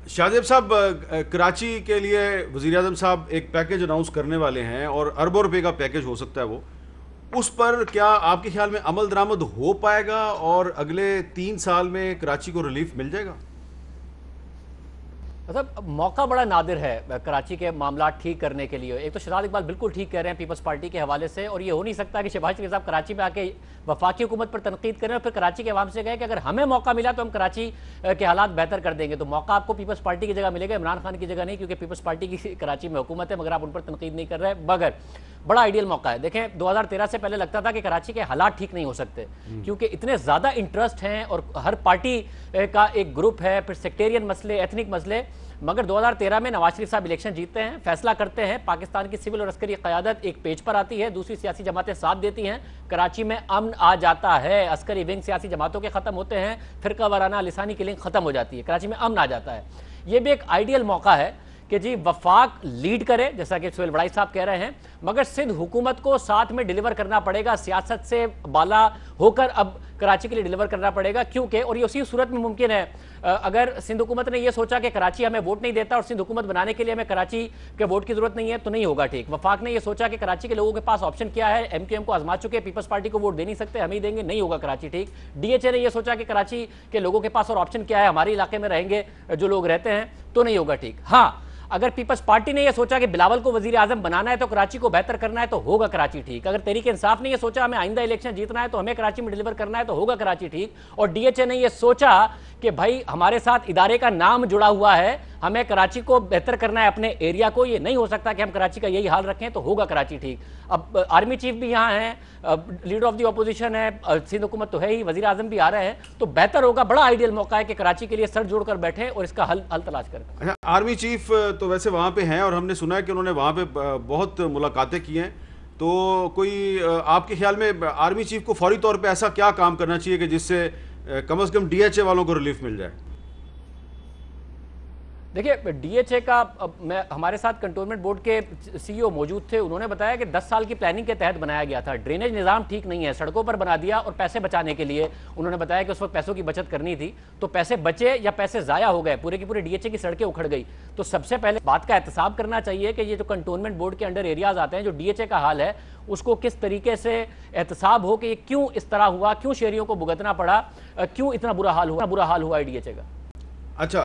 شاہزیب صاحب، کراچی کے لیے وزیر اعظم صاحب ایک پیکج اناؤنس کرنے والے ہیں اور اربوں روپے کا پیکج ہو سکتا ہے وہ. اس پر کیا آپ کے خیال میں عمل درآمد ہو پائے گا اور اگلے 3 سال میں کراچی کو ریلیف مل جائے گا؟ مطلب موقع بڑا نادر ہے کراچی کے معاملات ٹھیک کرنے کے لیے. ایک تو شہزاد اقبال بالکل ٹھیک کہہ رہے ہیں پیپلز پارٹی کے حوالے سے، اور یہ ہو نہیں سکتا کہ شہباز شریف صاحب کراچی میں آ کے وفاقی حکومت پر تنقید کریں اور پھر کراچی کے عوام سے کہیں کہ اگر ہمیں موقع ملا تو ہم کراچی کے حالات بہتر کر دیں گے. تو موقع آپ کو پیپلز پارٹی کی جگہ ملے گا، عمران خان کی جگہ نہیں، کیونکہ پیپلز پارٹی کی کراچی میں حکومت ہے، مگر آپ ان پر تنقید نہیں کر رہے. مگر بڑا آئیڈیل موقع ہے. دیکھیں 2013 سے پہلے لگتا تھا کہ کراچی کے حالات ٹھیک نہیں ہو سکتے کیونکہ اتنے زیادہ انٹرسٹ ہیں اور ہر پارٹی کا ایک گروپ ہے، پھر سیکٹیرین مسئلے، ایتھنک مسئلے. مگر 2013 میں نواز شریف صاحب الیکشن جیتتے ہیں، فیصلہ کرتے ہیں، پاکستان کی سول اور عسکری قیادت ایک پیج پر آتی ہے، دوسری سیاسی جماعتیں ساتھ دیتی ہیں، کراچی میں امن آ جاتا ہے، عسکری ونگ سیاسی جماعتوں کے ختم ہوتے ہیں، فرقہ وارانہ لسانی کلنگ ختم ہو جاتی ہے، کراچی میں امن آ جاتا ہے. یہ بھی ایک آئیڈیل موقع ہے کہ جی وفاق لیڈ کرے جیسا کہ سہیل وڑائی صاحب کہہ رہے ہیں، مگر سندھ حکومت کو ساتھ میں ڈیلیور کرنا پڑے گا، سیاست سے بالا ہو کر اب کراچی کے لیے ڈیلیور کرنا پڑے گا. کیونکہ اور یہ اسی صورت میں ممکن ہے اگر سندھ حکومت نے یہ سوچا کہ کراچی ہمیں ووٹ نہیں دیتا اور سندھ حکومت بنانے کے لیے ہمیں کراچی کے ووٹ کی ضرورت نہیں ہے تو نہیں ہوگا ٹھیک. وفاق نے یہ سوچا کہ کراچی کے لوگوں کے پاس آپشن کیا ہے، ایم کیو ایم کو آزما چکے، پیپلز پارٹی کو ووٹ دے نہیں سکتے، ہم ہی دیں گے، نہیں ہوگا کراچی ٹھیک. ڈی ایچ اے نے یہ سوچا کہ کراچی کے لوگوں کے پاس اور آپشن کیا ہے، ہمارے علاقے میں رہیں گے جو لوگ رہتے ہیں، تو نہیں ہوگا ٹھیک. ہاں اگر پیپلز پارٹی نے یہ سوچا کہ بلاول کو وزیر اعظم بنانا ہے تو کراچی کو بہتر کرنا ہے تو ہوگا کراچی ٹھیک. اگر تحریک انصاف نے یہ سوچا ہمیں آئندہ الیکشن جیتنا ہے تو ہمیں کراچی میں ڈیلیور کرنا ہے تو ہوگا کراچی ٹھیک. اور ڈی ایچ اے نے یہ سوچا کہ بھائی ہمارے ساتھ ادارے کا نام جڑا ہوا ہے، ہمیں کراچی کو بہتر کرنا ہے اپنے ایریا کو، یہ نہیں ہو سکتا کہ ہم کراچی کا یہی حال رکھیں تو ہوگا کراچی ٹھیک. اب آرمی چیف بھی یہاں ہیں، لیڈر آف دی اپوزیشن ہے، سندھ حکومت تو ہے ہی، وزیر اعظم بھی آ رہے ہیں، تو بہتر ہوگا، بڑا آئیڈیل موقع ہے کہ کراچی کے لیے سر جوڑ کر بیٹھیں اور اس کا حل تلاش کریں. اچھا، آرمی چیف تو ویسے وہاں پہ ہیں اور ہم نے سنا ہے کہ انہوں نے وہاں پہ بہت ملاقاتیں کی ہیں. تو کوئی آپ کے خیال میں آرمی چیف کو فوری طور پہ ایسا کیا کام کرنا چاہیے کہ جس سے کم از کم ڈی ایچ اے والوں کو ریلیف مل جائے؟ دیکھیے ڈی ایچ اے کا ہمارے ساتھ کنٹونمنٹ بورڈ کے سی او موجود تھے، انہوں نے بتایا کہ 10 سال کی پلاننگ کے تحت بنایا گیا تھا. ڈرینیج نظام ٹھیک نہیں ہے، سڑکوں پر بنا دیا اور پیسے بچانے کے لیے انہوں نے بتایا کہ اس وقت پیسوں کی بچت کرنی تھی تو پیسے بچے یا پیسے ضائع ہو گئے، پورے کی پورے ڈی ایچ اے کی سڑکیں اکھڑ گئی. تو سب سے پہلے بات کا احتساب کرنا چاہیے کہ یہ جو کنٹونمنٹ بورڈ کے انڈر ایریاز آتے ہیں، جو ڈی ایچ اے کا حال ہے اس کو کس طریقے سے احتساب ہو کہ یہ کیوں اس طرح ہوا، کیوں شہریوں کو بھگتنا پڑا، کیوں اتنا برا حال ہوا ہے ڈی ایچ اے کا. اچھا.